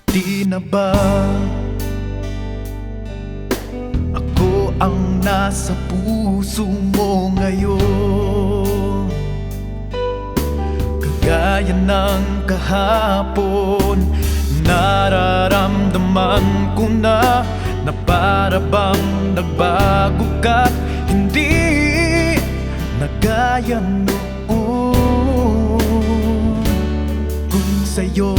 Di na ba ako ang nasa puso mo ngayon? Kagaya ng kahapon, nararamdaman ko na para bang nagbago ka't hindi na gaya noon. Kung sa'yo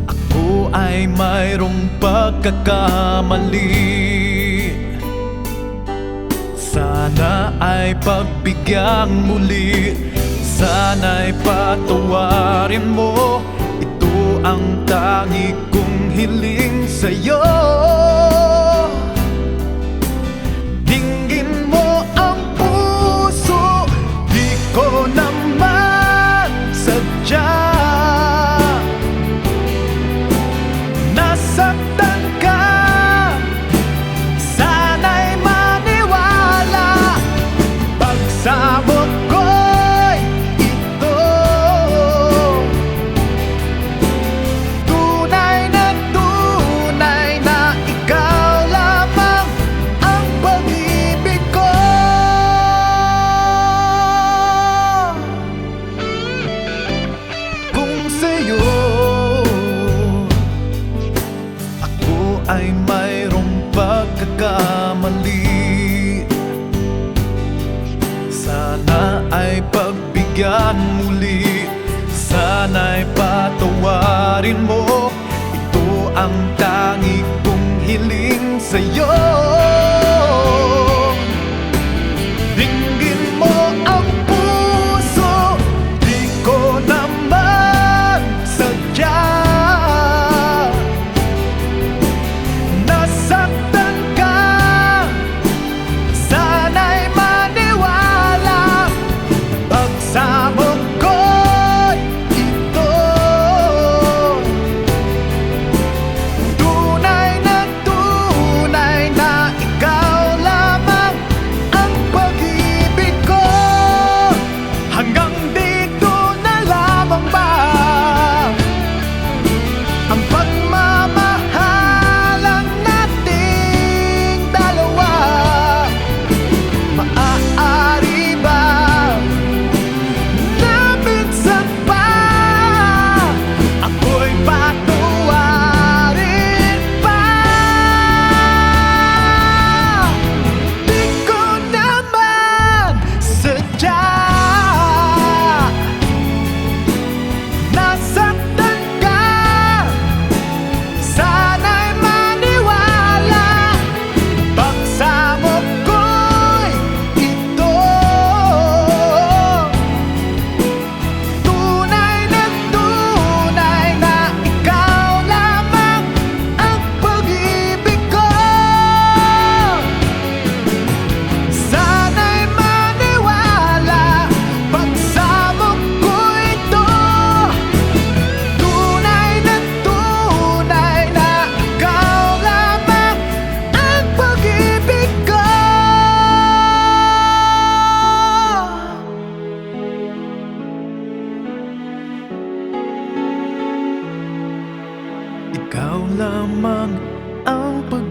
ako ay mayroong pagkakamali, sana ay pagbigyang muli, sana'y patawarin mo. Ito ang tangi kong hiling sa'yo. Dinggin mo ang puso, di ko naman sadya. Nasaktan ka, sana'y maniwala. Pagsabot ko'y ito, tunay na ikaw lamang ang pag-ibig ko. Kung sa'yo ay mayroong pagkakamali, sana ay pagbigyan muli, sana'y patawarin mo. Ito ang tangi kong hiling sa'yo. Dinggin mo ang puso, di ko naman sadya. Nasaktan ka, sana'y maniwala. Pagsabog ko'y ito, tunay na ikaw lamang ang pag-ibig ko. Hanggang dito na lamang ba ang pagmamahalan nating dalawa? Maaari ba na minsan pa ako'y patawarin pa? Di ko naman sadya. Nasaktan ka, sana'y maniwala. Pagsabog ko'y ito, tunay na ikaw lamang ang pag-ibig ko. Sana'y maniwala. Pagsabog ko ito, tunay na ikaw lamang ang pag-ibig ko. Ikaw lamang ang pag